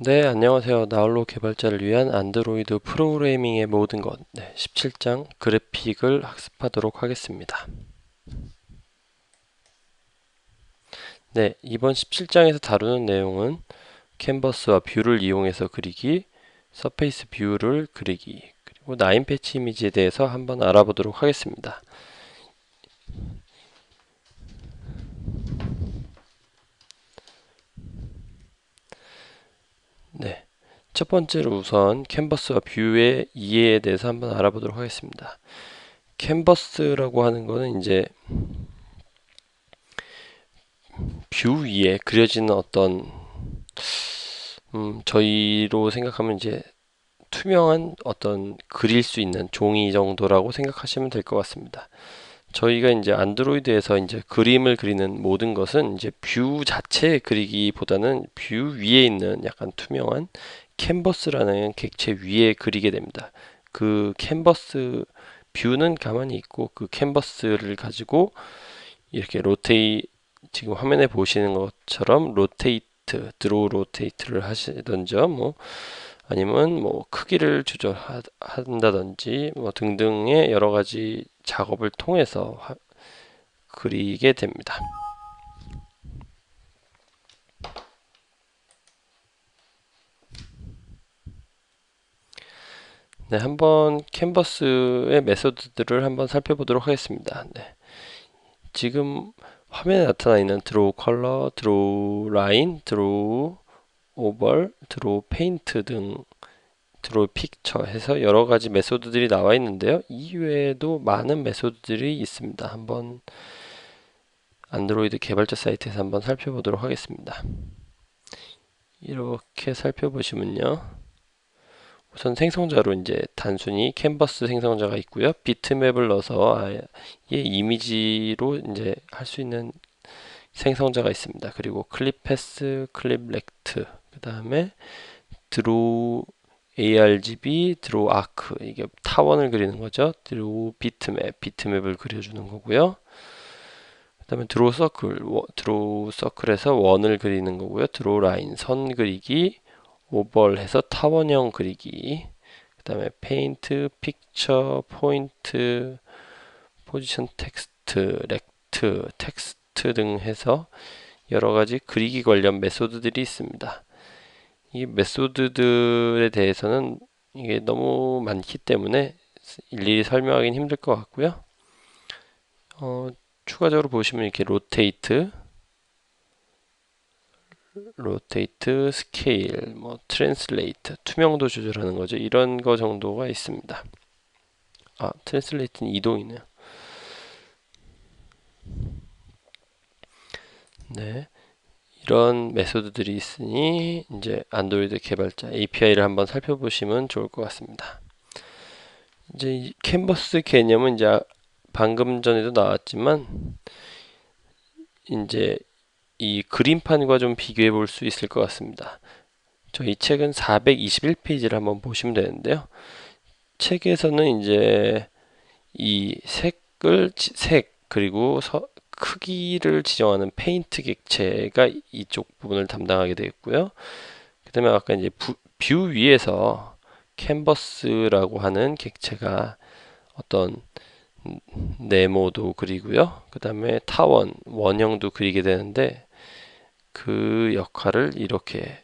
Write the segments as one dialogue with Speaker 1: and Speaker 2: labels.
Speaker 1: 네, 안녕하세요. 나홀로 개발자를 위한 안드로이드 프로그래밍의 모든 것 17장 그래픽을 학습하도록 하겠습니다. 네, 이번 17장에서 다루는 내용은 캔버스와 뷰를 이용해서 그리기, 서페이스 뷰를 그리기, 그리고 나인 패치 이미지에 대해서 한번 알아보도록 하겠습니다. 네, 첫 번째로 우선 캔버스와 뷰의 이해에 대해서 한번 알아보도록 하겠습니다. 캔버스라고 하는 거는 이제 뷰 위에 그려지는 어떤 저희로 생각하면 이제 투명한 어떤 그릴 수 있는 종이 정도라고 생각하시면 될 것 같습니다. 저희가 이제 안드로이드에서 이제 그림을 그리는 모든 것은 이제 뷰 자체 그리기보다는 뷰 위에 있는 약간 투명한 캔버스라는 객체 위에 그리게 됩니다. 그 캔버스 뷰는 가만히 있고 그 캔버스를 가지고 이렇게 지금 화면에 보시는 것처럼 드로우 로테이트를 하시던지 아니면 뭐 크기를 조절한다든지 뭐 등등의 여러 가지 작업을 통해서 그리게 됩니다. 네, 한번 캔버스의 메소드들을 한번 살펴보도록 하겠습니다. 네, 지금 화면에 나타나 있는 드로우 컬러, 드로우 라인, 드로우 오벌, 드로우 페인트 등 드로우 픽처 해서 여러 가지 메소드들이 나와 있는데요. 이 외에도 많은 메소드들이 있습니다. 한번 안드로이드 개발자 사이트에서 한번 살펴보도록 하겠습니다. 이렇게 살펴보시면요. 우선 생성자로 이제 단순히 캔버스 생성자가 있고요. 비트맵을 넣어서 아예 이미지로 이제 할 수 있는 생성자가 있습니다. 그리고 클립 패스, 클립 렉트, 그 다음에 드로우 ARGB, 드로우 아크, 이게 타원을 그리는 거죠. 드로우 비트맵을 그려주는 거고요. 그 다음에 드로우 서클에서 원을 그리는 거고요. 드로우 라인, 선 그리기, 오벌 해서 타원형 그리기, 그 다음에 페인트, 픽처, 포인트, 포지션 텍스트, 렉트, 텍스트 등 해서 여러 가지 그리기 관련 메소드들이 있습니다. 이 메소드들에 대해서는 이게 너무 많기 때문에 일일이 설명하기는 힘들 것 같고요. 추가적으로 보시면 이렇게 로테이트, 스케일, 뭐 트랜슬레이트, 투명도 조절하는 거죠. 이런 거 정도가 있습니다. 트랜슬레이트는 이동이네요. 네. 이런 메소드들이 있으니 이제 안드로이드 개발자 API를 한번 살펴보시면 좋을 것 같습니다. 이제 이 캔버스 개념은 이제 방금 전에도 나왔지만 이제 이 그림판과 좀 비교해 볼 수 있을 것 같습니다. 저희 책은 421페이지를 한번 보시면 되는데요. 책에서는 이제 이 색 그리고 크기를 지정하는 페인트 객체가 이쪽 부분을 담당하게 되겠고요. 그 다음에 아까 이제 뷰 위에서 캔버스라고 하는 객체가 어떤 네모도 그리고요. 그 다음에 원형도 그리게 되는데 그 역할을 이렇게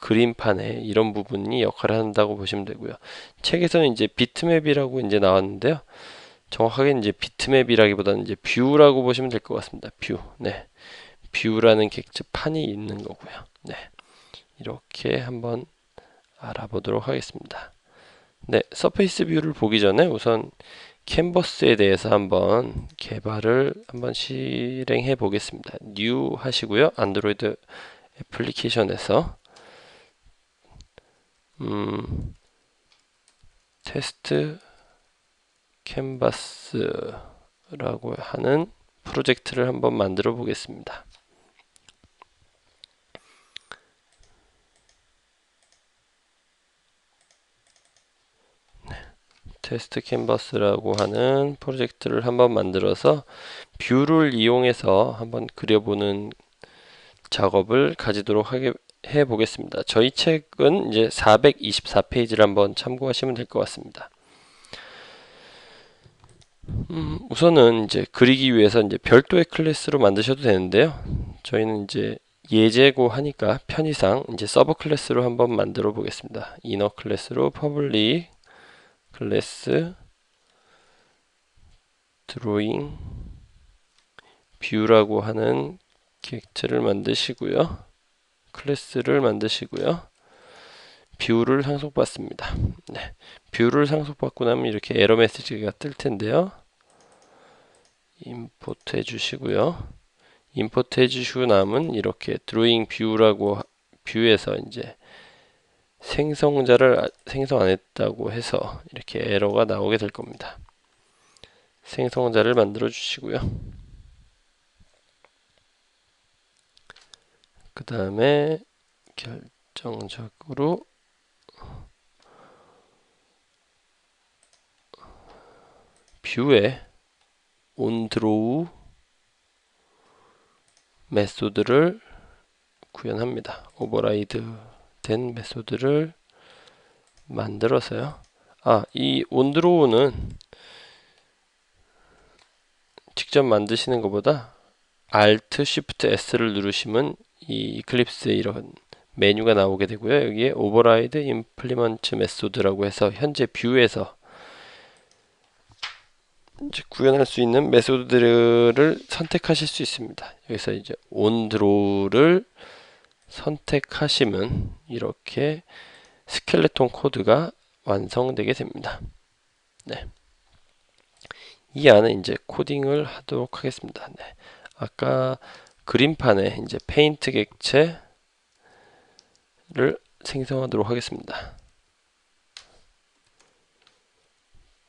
Speaker 1: 그림판에 이런 부분이 역할을 한다고 보시면 되고요. 책에서는 이제 비트맵이라고 이제 나왔는데요. 정확하게 이제 비트맵이라기보다는 이제 뷰라고 보시면 될 것 같습니다. 네. 뷰라는 객체판이 있는 거고요. 네. 이렇게 한번 알아보도록 하겠습니다. 네, 서페이스 뷰를 보기 전에 우선 캔버스에 대해서 한번 개발을 한번 실행해 보겠습니다. 뉴 하시고요. 안드로이드 애플리케이션에서 테스트 캔버스라고 하는 프로젝트를 한번 만들어 보겠습니다. 테스트 캔버스라고 하는 프로젝트를 한번 만들어서 뷰를 이용해서 한번 그려보는 작업을 가지도록 해 보겠습니다. 저희 책은 이제 424페이지를 한번 참고하시면 될 것 같습니다. 우선은 이제 그리기 위해서 이제 별도의 클래스로 만드셔도 되는데요. 저희는 이제 예제고 하니까 편의상 이제 서브 클래스로 한번 만들어 보겠습니다. 이너 클래스로 퍼블릭 클래스 드로잉 뷰라고 하는 객체를 만드시고요. 클래스를 만드시고요. 뷰를 상속받습니다. 네, 뷰를 상속받고 나면 이렇게 에러 메시지가 뜰 텐데요. 임포트 해주시고요. 임포트 해주시고 나면 이렇게 드로잉 뷰라고 뷰에서 이제 생성자를 생성 안 했다고 해서 이렇게 에러가 나오게 될 겁니다. 생성자를 만들어 주시고요. 그 다음에 결정적으로 뷰에 onDraw 메소드를 구현합니다. 오버라이드 된 메소드를 만들어서요. 이 onDraw는 직접 만드시는 것보다 Alt Shift S를 누르시면 이 이클립스에 이런 메뉴가 나오게 되고요. 여기에 Override Implement Method라고 해서 현재 뷰에서 이제 구현할 수 있는 메소드들을 선택하실 수 있습니다. 여기서 이제 onDraw를 선택하시면 이렇게 스켈레톤 코드가 완성되게 됩니다. 네. 이 안에 이제 코딩을 하도록 하겠습니다. 네. 아까 그림판에 이제 페인트 객체를 생성하도록 하겠습니다.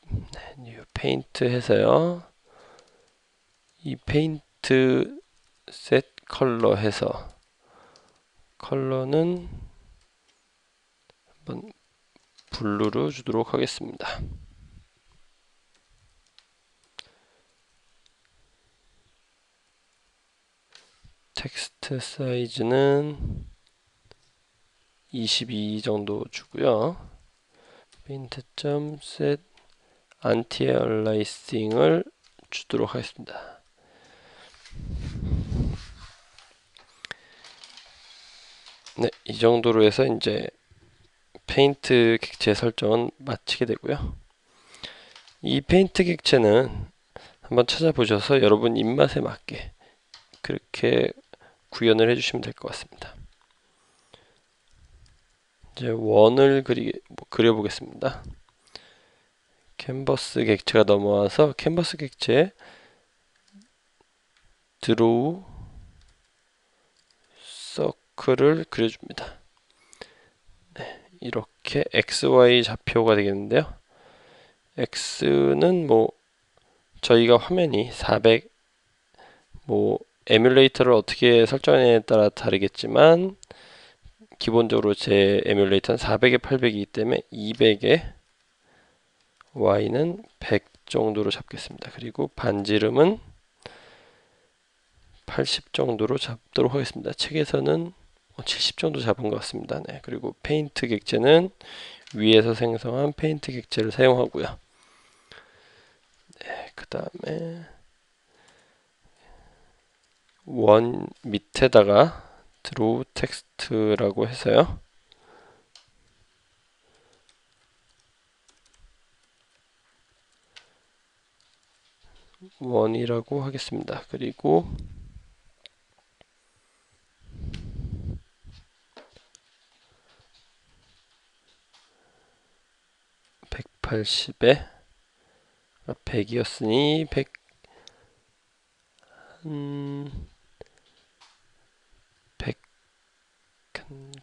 Speaker 1: 네, 뉴 페인트 해서요. 이 페인트 셋 컬러 해서 컬러는 한번 블루로 주도록 하겠습니다. 텍스트 사이즈는 22 정도 주고요. paint.set anti-aliasing을 주도록 하겠습니다. 네, 이 정도로 해서 이제 페인트 객체 설정은 마치게 되고요. 이 페인트 객체는 한번 찾아보셔서 여러분 입맛에 맞게 그렇게 구현을 해주시면 될 것 같습니다. 이제 원을 그려보겠습니다. 캔버스 객체가 넘어와서 캔버스 객체에 드로우 서클을 그려줍니다. 네, 이렇게 XY 좌표가 되겠는데요. X는 저희가 화면이 400 에뮬레이터를 어떻게 설정하느냐에 따라 다르겠지만 기본적으로 제 에뮬레이터는 400에 800이기 때문에 200에 Y는 100 정도로 잡겠습니다. 그리고 반지름은 80 정도로 잡도록 하겠습니다. 책에서는 70 정도 잡은 것 같습니다. 네, 그리고 페인트 객체는 위에서 생성한 페인트 객체를 사용하고요. 네, 그 다음에 원 밑에다가 드로우 텍스트라고 해서요. 원이라고 하겠습니다. 그리고 180에 100이었으니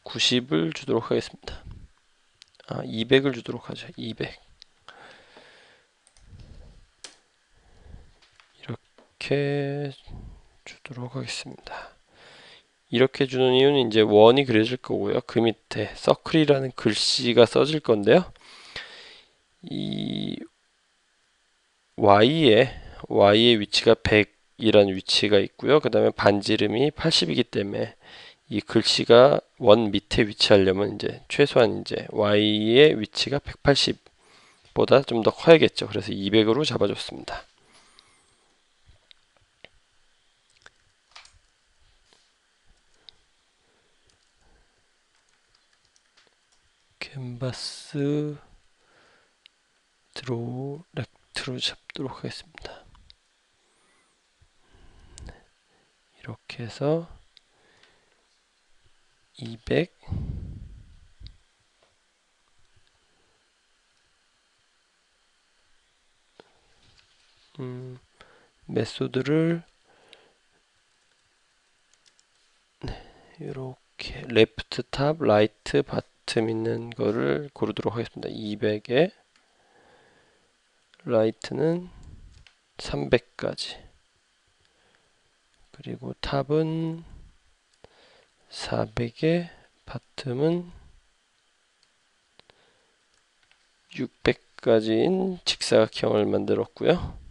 Speaker 1: 190을 주도록 하겠습니다. 200을 주도록 하죠. 200. 이렇게 주도록 하겠습니다. 이렇게 주는 이유는 이제 원이 그려질 거고요. 그 밑에 서클이라는 글씨가 써질 건데요. 이 Y의 위치가 100이라는 위치가 있고요. 그 다음에 반지름이 80이기 때문에 이 글씨가 원 밑에 위치하려면 이제 최소한 이제 Y의 위치가 180보다 좀 더 커야겠죠. 그래서 200으로 잡아줬습니다. 캔버스 드로우 렉트로 잡도록 하겠습니다. 이렇게 해서 200 메소드를 이렇게 레프트 탑, 라이트 바텀 있는 거를 고르도록 하겠습니다. 200에 라이트는 300까지, 그리고 탑은 400에 바텀은 600까지인 직사각형을 만들었고요.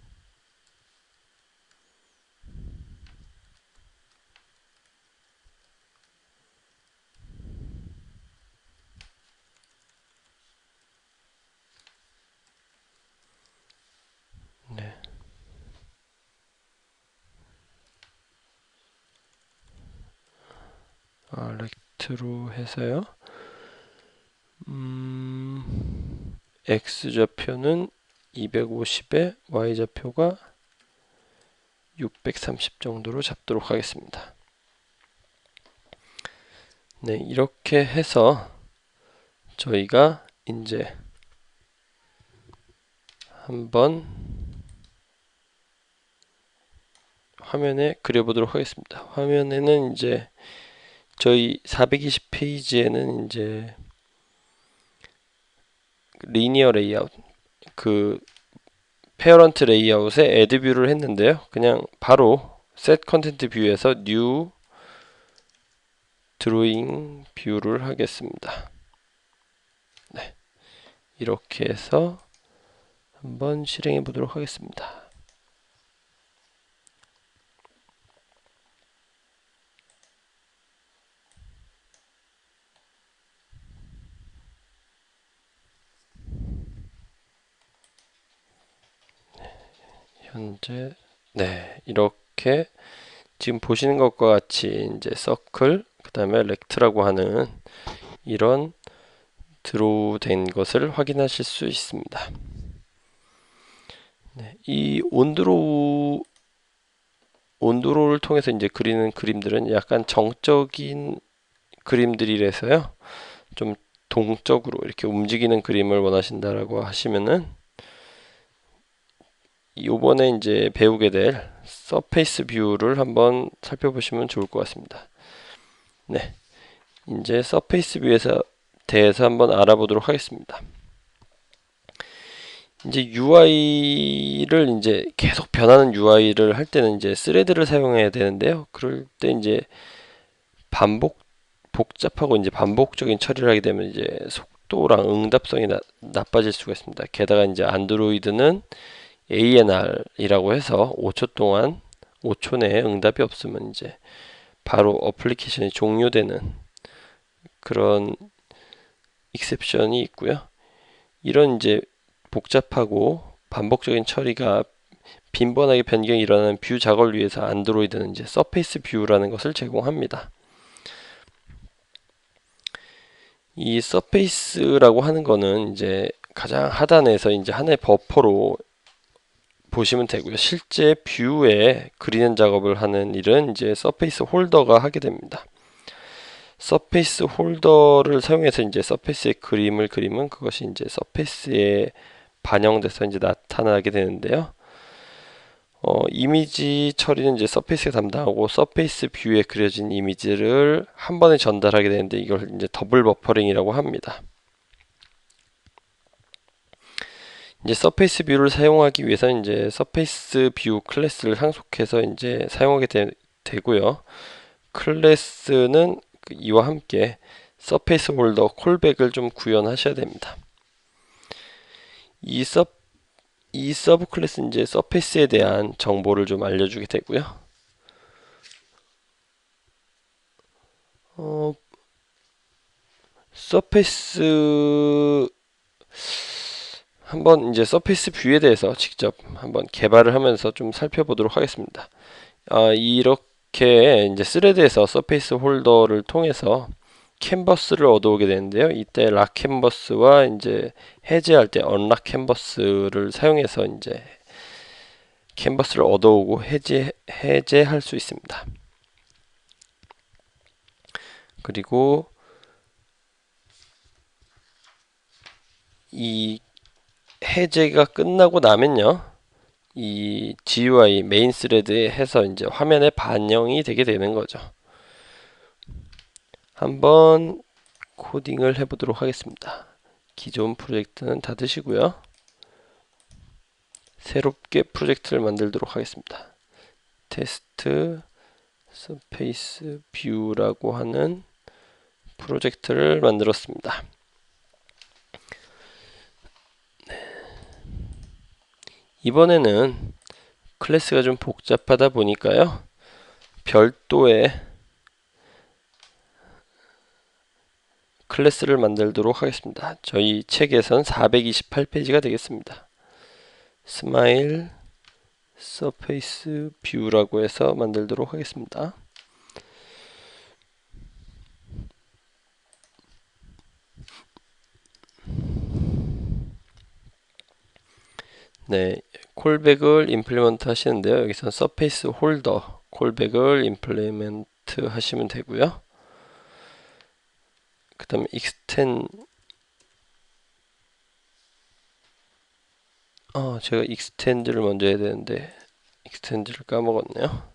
Speaker 1: 네. 렉트로 해서요. X좌표는 250에 Y좌표가 630 정도로 잡도록 하겠습니다. 네, 이렇게 해서 저희가 이제 한번 화면에 그려보도록 하겠습니다. 화면에는 이제 저희 420페이지에는 이제 리니어 레이아웃, 그 페어런트 레이아웃에 애드 뷰를 했는데요. 그냥 바로 셋 컨텐트 뷰에서 뉴 드로잉 뷰를 하겠습니다. 네, 이렇게 해서 한번 실행해 보도록 하겠습니다. 현재 네, 이렇게 지금 보시는 것과 같이 이제 서클, 그 다음에 렉트라고 하는 이런 드로우 된 것을 확인하실 수 있습니다. 네, 이 온드로우를 통해서 이제 그리는 그림들은 약간 정적인 그림들이라서요. 좀 동적으로 이렇게 움직이는 그림을 원하신다라고 하시면은 요번에 이제 배우게 될 서페이스 뷰를 한번 살펴보시면 좋을 것 같습니다. 네, 이제 서페이스 뷰에서 대해서 한번 알아보도록 하겠습니다. 이제 UI를 이제 계속 변하는 UI를 할 때는 이제 스레드를 사용해야 되는데요. 그럴 때 이제 복잡하고 이제 반복적인 처리를 하게 되면 이제 속도랑 응답성이 나빠질 수가 있습니다. 게다가 이제 안드로이드는 ANR이라고 해서 5초 동안 5초 내에 응답이 없으면 이제 바로 어플리케이션이 종료되는 그런 익셉션이 있고요. 이런 이제 복잡하고 반복적인 처리가 빈번하게 변경이 일어나는 뷰 작업을 위해서 안드로이드는 이제 서페이스 뷰라는 것을 제공합니다. 이 서페이스라고 하는 거는 이제 가장 하단에서 이제 하나의 버퍼로 보시면 되고요. 실제 뷰에 그리는 작업을 하는 일은 이제 서페이스 홀더가 하게 됩니다. 서페이스 홀더를 사용해서 이제 서페이스의 그림을 그리면 그것이 이제 서페이스에 반영돼서 이제 나타나게 되는데요. 이미지 처리는 이제 서페이스가 담당하고 서페이스 뷰에 그려진 이미지를 한 번에 전달하게 되는데 이걸 이제 더블 버퍼링이라고 합니다. 이제 서페이스 뷰를 사용하기 위해서는 이제 서페이스 뷰 클래스를 상속해서 이제 사용하게 되고요. 클래스는 이와 함께 서페이스 홀더 콜백을 좀 구현하셔야 됩니다. 이 서브 클래스는 이제 서페이스에 대한 정보를 좀 알려주게 되고요. 서페이스 한번 이제 서페이스 뷰에 대해서 직접 한번 개발을 하면서 좀 살펴보도록 하겠습니다. 이렇게 이제 스레드에서 서페이스 홀더를 통해서 캔버스를 얻어오게 되는데요. 이때 락 캔버스와 이제 해제할 때 언락 캔버스를 사용해서 이제 캔버스를 얻어오고 해제할 수 있습니다. 그리고 이 해제가 끝나고 나면요, 이 GUI 메인 스레드에 해서 이제 화면에 반영이 되게 되는 거죠. 한번 코딩을 해보도록 하겠습니다. 기존 프로젝트는 닫으시고요. 새롭게 프로젝트를 만들도록 하겠습니다. 테스트 서페이스 뷰라고 하는 프로젝트를 만들었습니다. 이번에는 클래스가 좀 복잡하다 보니까요, 별도의 클래스를 만들도록 하겠습니다. 저희 책에선 428페이지가 되겠습니다. 스마일 서페이스 뷰라고 해서 만들도록 하겠습니다. 네, 콜백을 임플리먼트 하시는데요. 여기서 서페이스 홀더 콜백을 임플리먼트 하시면 되고요. 그 다음에 제가 익스텐드를 먼저 해야 되는데 익스텐드를 까먹었네요.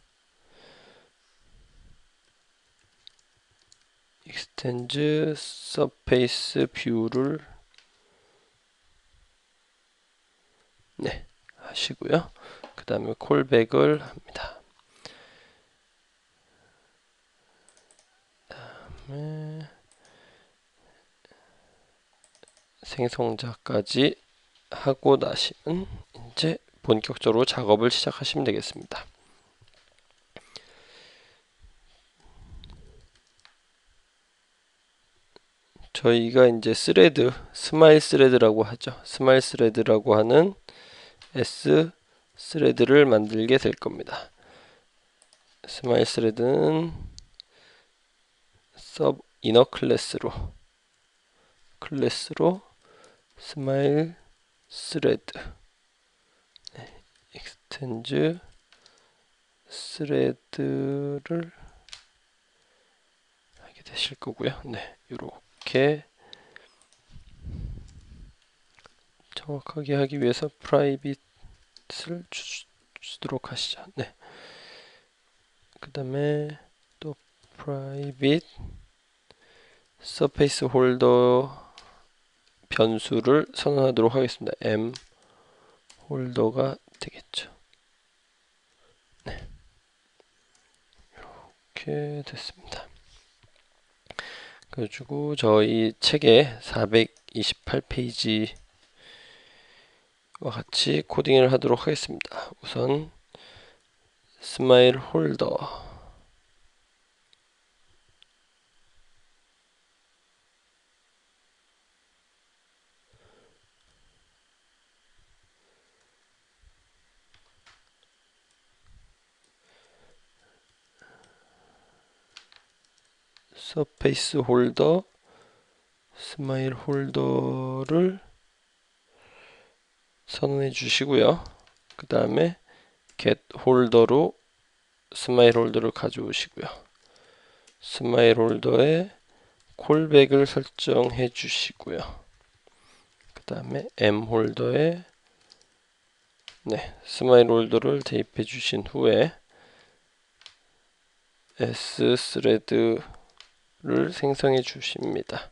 Speaker 1: 익스텐드 서페이스 뷰를 네, 하시고요. 그 다음에 콜백을 합니다. 그다음에 생성자까지 하고 나시면 이제 본격적으로 작업을 시작하시면 되겠습니다. 저희가 이제 스레드, 스마일 스레드라고 하죠. 스마일 스레드라고 하는 S 스레드를 만들게 될 겁니다. 스마일 스레드는 서브 이너 클래스로 스마일 스레드 익스텐즈 스레드를 하게 되실 거고요. 네, 이렇게 정확하게 하기 위해서 프라이빗을 주도록 하시죠. 네. 그 다음에 또 프라이빗 서페이스 홀더 변수를 선언하도록 하겠습니다. m 홀더가 되겠죠. 네. 이렇게 됐습니다. 그래가지고 저희 책의 428페이지와 같이 코딩을 하도록 하겠습니다. 우선 스마일 홀더 서페이스 홀더 스마일 홀더를 선언해 주시고요. 그 다음에 get 홀더로 스마일 홀더를 가져오시고요. 스마일 홀더에 콜백을 설정해 주시고요. 그 다음에 m 홀더에 스마일 홀더를 대입해 주신 후에 s 스레드를 생성해 주십니다.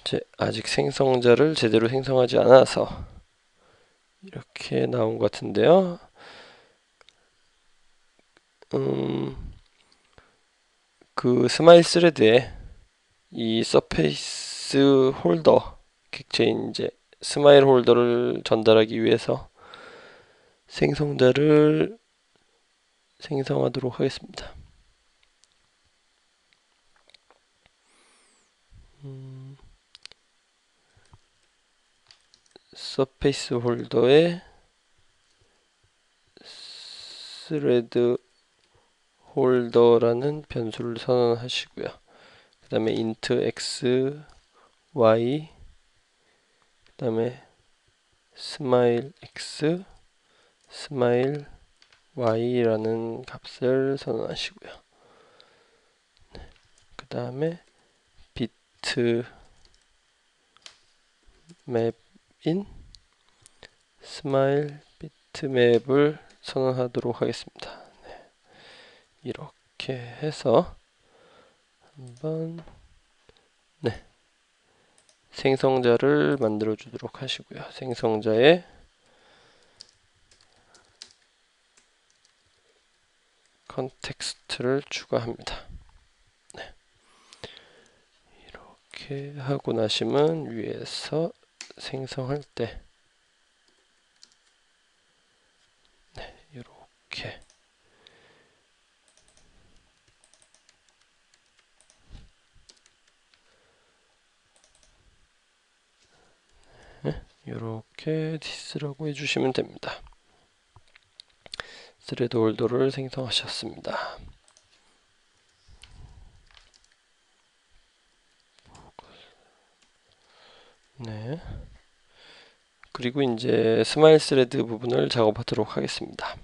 Speaker 1: 이제 아직 생성자를 제대로 생성하지 않아서 이렇게 나온 것 같은데요. 그 스마일 스레드에 이 서페이스 홀더 객체인 이제 스마일 홀더를 전달하기 위해서 생성자를 생성하도록 하겠습니다. 서페이스 홀더에 스레드 홀더라는 변수를 선언하시고요. 그 다음에 int x, y, 그 다음에 smile x, smile y라는 값을 선언하시고요. 그 다음에 비트 맵인 스마일 비트맵을 선언하도록 하겠습니다. 네. 이렇게 해서 한번 생성자를 만들어 주도록 하시고요. 생성자에 컨텍스트를 추가합니다. 네. 이렇게 하고 나시면 위에서 생성할 때 이렇게 이렇게 디스라고 해주시면 됩니다. 스레드 홀더를 생성하셨습니다. 네. 그리고 이제 스마일 스레드 부분을 작업하도록 하겠습니다.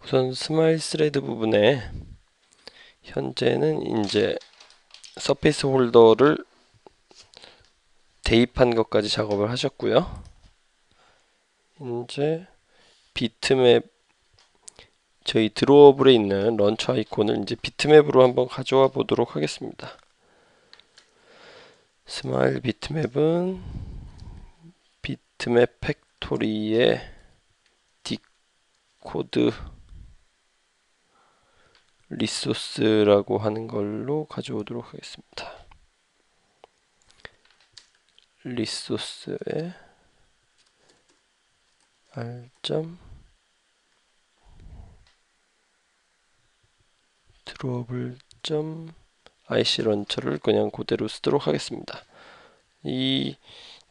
Speaker 1: 우선 스마일 스레드 부분에 현재는 이제 서페이스 홀더를 대입한 것까지 작업을 하셨고요. 이제 비트맵 저희 드로어블에 있는 런처 아이콘을 이제 비트맵으로 한번 가져와 보도록 하겠습니다. 스마일 비트맵은 비트맵 팩토리의 디코드 리소스라고 하는 걸로 가져오도록 하겠습니다. 리소스에 r 드로블 IC 런처를 그냥 그대로 쓰도록 하겠습니다. 이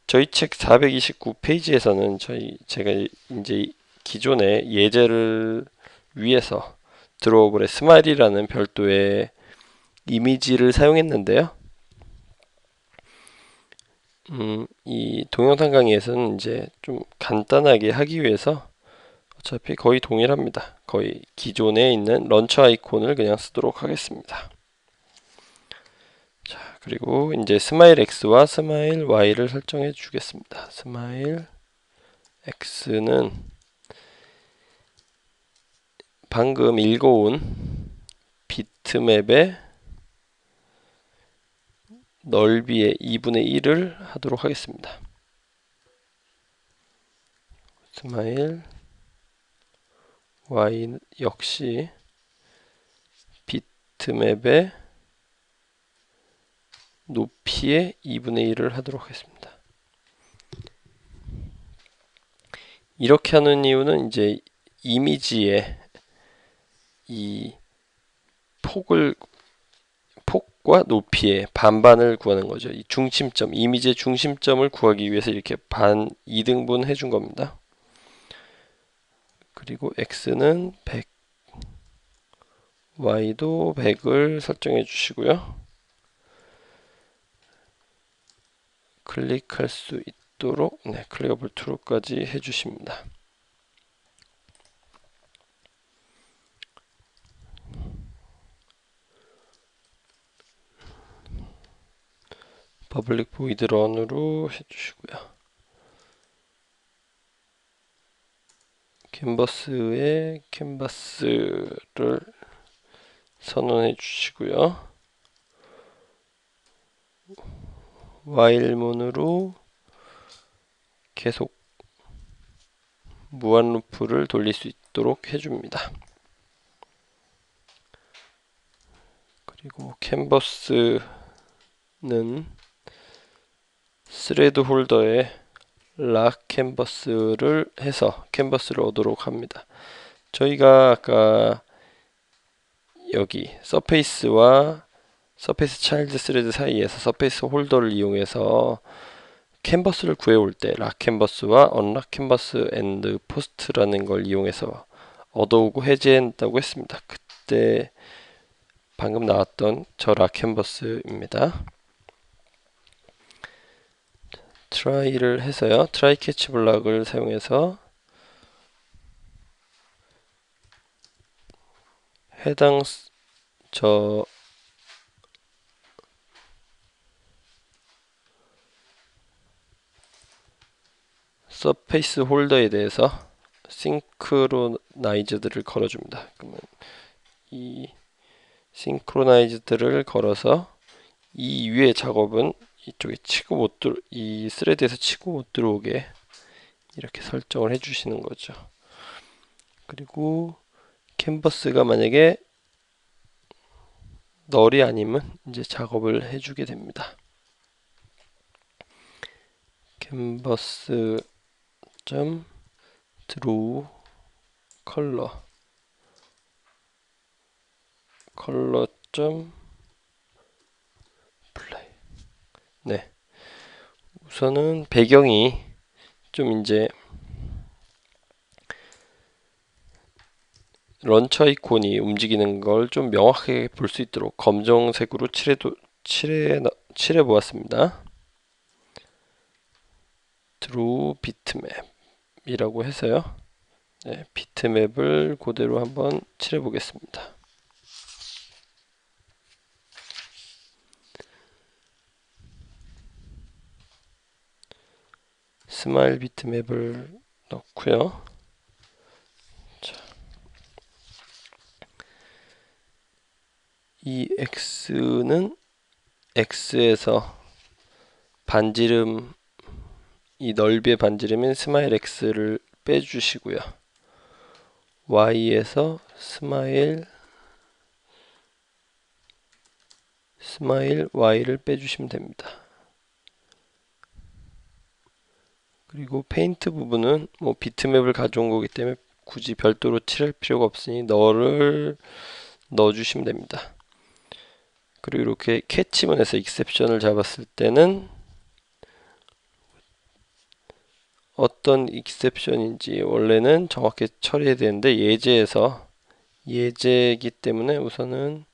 Speaker 1: 저희 책 429페이지에서는 제가 이제 기존의 예제를 위해서 드로블의 스마일이라는 별도의 이미지를 사용했는데요. 이 동영상 강의에서는 이제 좀 간단하게 하기 위해서 어차피 거의 동일합니다. 거의 기존에 있는 런처 아이콘을 그냥 쓰도록 하겠습니다. 자, 그리고 이제 스마일 X와 스마일 Y를 설정해 주겠습니다. 스마일 X는 방금 읽어온 비트맵의 넓이의 2분의 1을 하도록 하겠습니다. 스마일 Y 역시 비트맵의 높이의 2분의 1을 하도록 하겠습니다. 이렇게 하는 이유는 이제 이미지의 이 폭과 높이의 반반을 구하는 거죠. 이 중심점, 이미지의 중심점을 구하기 위해서 이렇게 2등분 해준 겁니다. 그리고 x는 100, y도 100을 설정해 주시고요. 클릭할 수 있도록 클릭able true까지 해주십니다. 퍼블릭 보이드 런으로 해주시고요. 캔버스에 캔버스를 선언해 주시고요. while문으로 계속 무한 루프를 돌릴 수 있도록 해줍니다. 그리고 캔버스는 스레드 홀더에 락 캔버스를 해서 캔버스를 얻도록 합니다. 저희가 아까 여기 서페이스와 서페이스 차일드 스레드 사이에서 서페이스 홀더를 이용해서 캔버스를 구해올 때 락 캔버스와 언락 캔버스 앤드 포스트라는 걸 이용해서 얻어오고 해제한다고 했습니다. 그때 방금 나왔던 저 락 캔버스입니다. 트라이를 해서요. 트라이 캐치 블락을 사용해서 해당 저 서페이스 홀더에 대해서 싱크로나이즈드를 걸어줍니다. 그러면 이 싱크로나이즈드를 걸어서 이 위의 작업은 이쪽에 치고 못 들어 이 스레드에서 치고 못 들어오게 이렇게 설정을 해주시는 거죠. 그리고 캔버스가 만약에 널이 아니면 이제 작업을 해주게 됩니다. 캔버스 점 드로우 컬러 점 플레이. 네, 우선은 배경이 좀 이제 런처 아이콘이 움직이는 걸 좀 명확하게 볼 수 있도록 검정색으로 칠해 보았습니다. 드로우 비트맵이라고 해서요. 네, 비트맵을 그대로 한번 칠해 보겠습니다. 스마일 비트맵을 넣고요. 자, 이 X는 X에서 반지름, 이 넓이의 반지름인 스마일 X를 빼주시고요. Y에서 스마일 Y를 빼주시면 됩니다. 그리고 페인트 부분은 뭐 비트맵을 가져온 거기 때문에 굳이 별도로 칠할 필요가 없으니 너를 넣어주시면 됩니다. 그리고 이렇게 캐치문에서 익셉션을 잡았을 때는 어떤 익셉션인지 원래는 정확히 처리해야 되는데 예제이기 때문에 우선은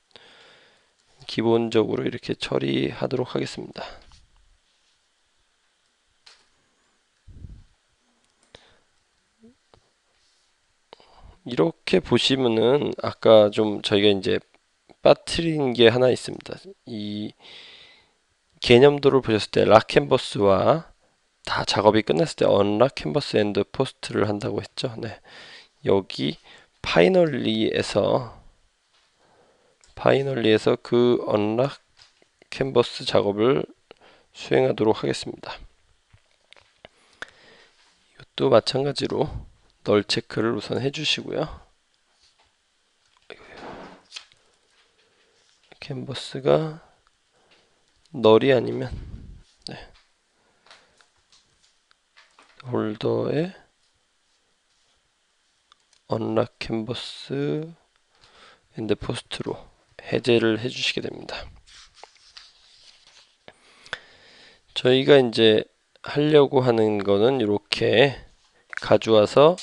Speaker 1: 기본적으로 이렇게 처리하도록 하겠습니다. 이렇게 보시면은 아까 좀 저희가 이제 빠뜨린 게 하나 있습니다. 이 개념도를 보셨을 때 락 캔버스와 다 작업이 끝났을 때 언락 캔버스 앤드 포스트를 한다고 했죠. 네. 여기 파이널리에서 그 언락 캔버스 작업을 수행하도록 하겠습니다. 이것도 마찬가지로 널 체크를 우선 해주시고요. 캔버스가 널이 아니면 홀더에 언락 캔버스 앤드 포스트로 해제를 해주시게 됩니다. 저희가 이제 하려고 하는 거는 이렇게 가져와서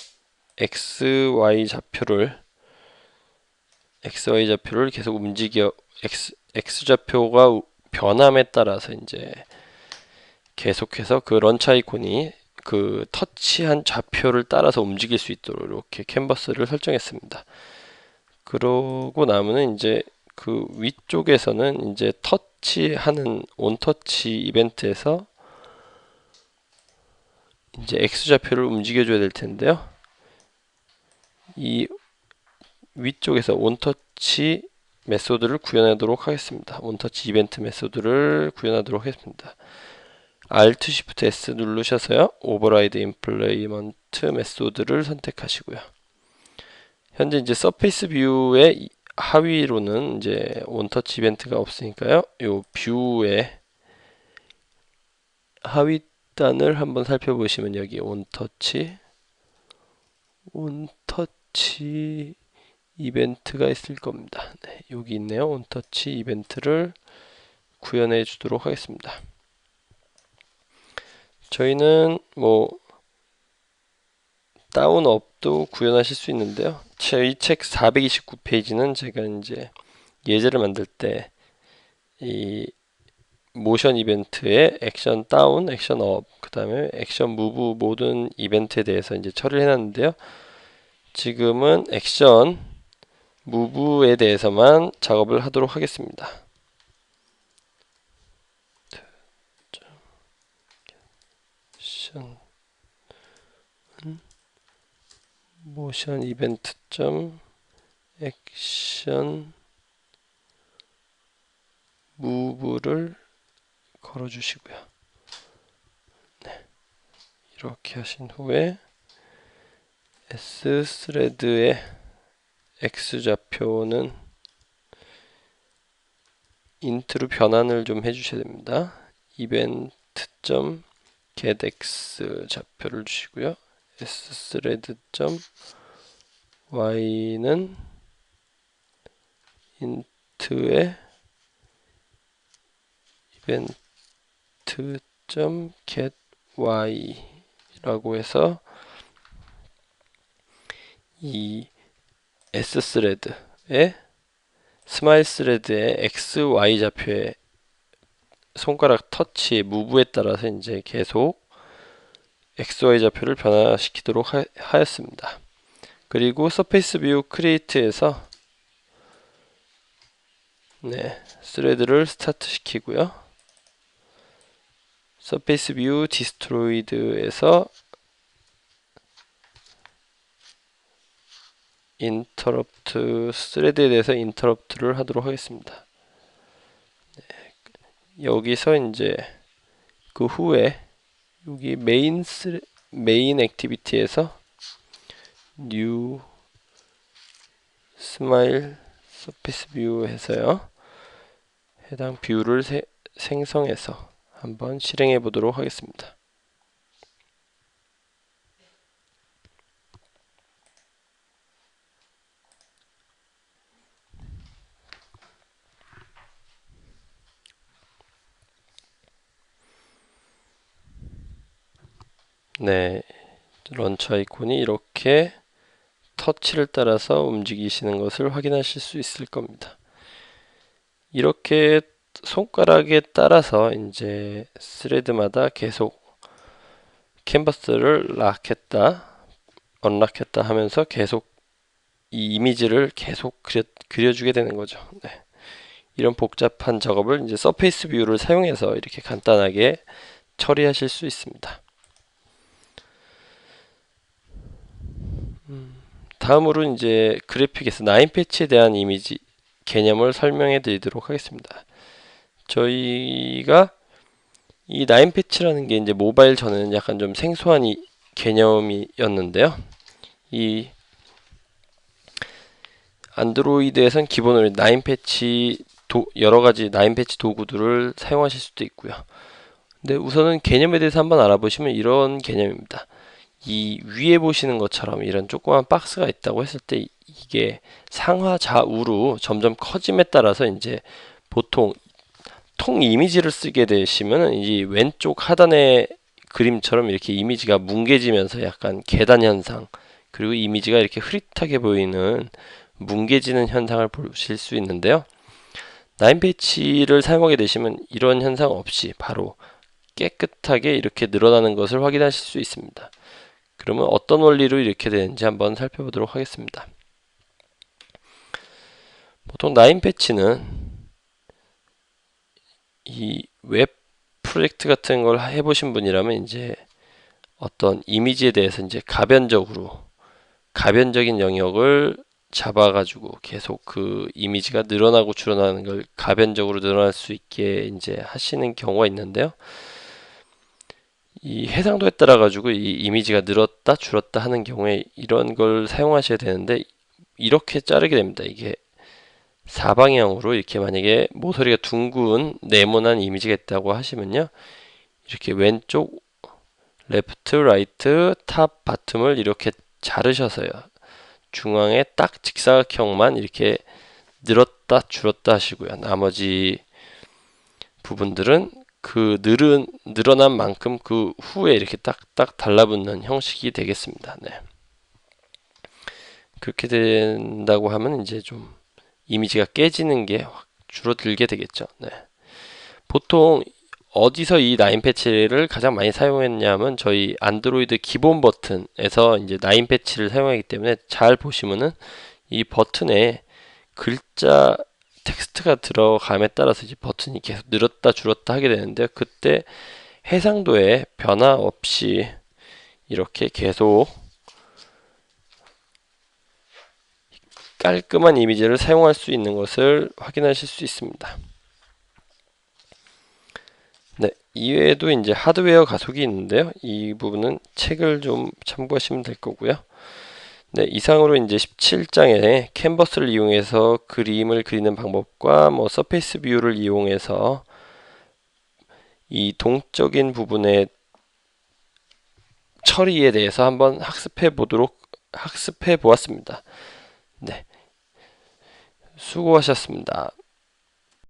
Speaker 1: XY 좌표를 계속 X 좌표가 변함에 따라서 이제 계속해서 그 런처 아이콘이 그 터치한 좌표를 따라서 움직일 수 있도록 이렇게 캔버스를 설정했습니다. 그러고 나면은 이제 그 위쪽에서는 이제 터치하는 온터치 이벤트에서 이제 X 좌표를 움직여줘야 될 텐데요. 이 위쪽에서 온터치 메소드를 구현하도록 하겠습니다. 온터치 이벤트 메소드를 구현하도록 하겠습니다. Alt Shift S 누르셔서요. 오버라이드 임플레이먼트 메소드를 선택하시고요. 현재 이제 서페이스 뷰의 하위로는 이제 온터치 이벤트가 없으니까요. 요 뷰에 하위단을 한번 살펴보시면 여기 온터치 이벤트가 있을 겁니다. 네, 여기 있네요. 온터치 이벤트를 구현해 주도록 하겠습니다. 저희는 뭐 다운업도 구현하실 수 있는데요. 저희 책 429페이지는 제가 이제 예제를 만들 때 이 모션 이벤트의 액션 다운, 액션 업, 그 다음에 액션 무브 모든 이벤트에 대해서 이제 처리를 해놨는데요. 지금은 액션 무브에 대해서만 작업을 하도록 하겠습니다. 모션 이벤트 점 액션 무브를 걸어주시고요. 네, 이렇게 하신 후에 sthread의 x좌표는 int로 변환을 좀 해주셔야 됩니다. event.getX 좌표를 주시고요. sthread.y는 int의 event.getY 라고 해서 이 sthread의 스마일 스레드의 XY 좌표의 손가락 터치 무브에 따라서 이제 계속 XY 좌표를 변화시키도록 하였습니다. 그리고 서페이스 뷰 크리에이트에서 스레드를 스타트 시키고요. 서페이스 뷰 디스트로이드에서 인터럽트 스레드에 대해서 인터럽트를 하도록 하겠습니다. 여기서 이제 그 후에 여기 메인 액티비티에서 new smile surface view 해서요. 해당 뷰를 생성해서 한번 실행해 보도록 하겠습니다. 네, 런처 아이콘이 이렇게 터치를 따라서 움직이시는 것을 확인하실 수 있을 겁니다. 이렇게 손가락에 따라서 이제 스레드마다 계속 캔버스를 락했다, 언락했다 하면서 계속 이 이미지를 계속 그려주게 되는 거죠. 네. 이런 복잡한 작업을 이제 서페이스 뷰를 사용해서 이렇게 간단하게 처리하실 수 있습니다. 다음으로 이제 그래픽에서 9패치에 대한 이미지 개념을 설명해 드리도록 하겠습니다. 저희가 이 9패치라는 게 이제 모바일 전에는 약간 좀 생소한 개념이었는데요. 이 안드로이드에선 기본으로 9패치 여러 가지 9패치 도구들을 사용하실 수도 있고요. 근데 우선은 개념에 대해서 한번 알아보시면 이런 개념입니다. 이 위에 보시는 것처럼 이런 조그만 박스가 있다고 했을 때 이게 상하 좌우로 점점 커짐에 따라서 이제 보통 통 이미지를 쓰게 되시면 이 왼쪽 하단의 그림처럼 이렇게 이미지가 뭉개지면서 약간 계단 현상, 그리고 이미지가 이렇게 흐릿하게 보이는 뭉개지는 현상을 보실 수 있는데요. 9패치를 사용하게 되시면 이런 현상 없이 바로 깨끗하게 이렇게 늘어나는 것을 확인하실 수 있습니다. 그러면 어떤 원리로 이렇게 되는지 한번 살펴보도록 하겠습니다. 보통 9패치는 이 웹 프로젝트 같은 걸 해보신 분이라면 이제 어떤 이미지에 대해서 이제 가변적인 영역을 잡아가지고 계속 그 이미지가 늘어나고 줄어나는 걸 가변적으로 늘어날 수 있게 이제 하시는 경우가 있는데요. 이 해상도에 따라 가지고 이 이미지가 늘었다 줄었다 하는 경우에 이런 걸 사용하셔야 되는데 이렇게 자르게 됩니다. 이게 사방향으로 이렇게 만약에 모서리가 둥근 네모난 이미지가 있다고 하시면요, 이렇게 왼쪽 레프트, 라이트, 탑, 바텀을 이렇게 자르셔서요. 중앙에 딱 직사각형만 이렇게 늘었다 줄었다 하시고요. 나머지 부분들은 그 늘어난 만큼 그 후에 이렇게 딱딱 달라붙는 형식이 되겠습니다. 네. 그렇게 된다고 하면 이제 좀 이미지가 깨지는 게 확 줄어들게 되겠죠. 네. 보통 어디서 이 라인 패치를 가장 많이 사용했냐면 저희 안드로이드 기본 버튼에서 이제 라인 패치를 사용하기 때문에 잘 보시면은 이 버튼에 글자 텍스트가 들어감에 따라서 이제 버튼이 계속 늘었다 줄었다 하게 되는데 그때 해상도에 변화 없이 이렇게 계속 깔끔한 이미지를 사용할 수 있는 것을 확인하실 수 있습니다. 네, 이외에도 이제 하드웨어 가속이 있는데요. 이 부분은 책을 좀 참고하시면 될 거고요. 네, 이상으로 이제 17장에 캔버스를 이용해서 그림을 그리는 방법과 뭐 서페이스 뷰를 이용해서 이 동적인 부분의 처리에 대해서 한번 학습해 보았습니다. 네, 수고하셨습니다.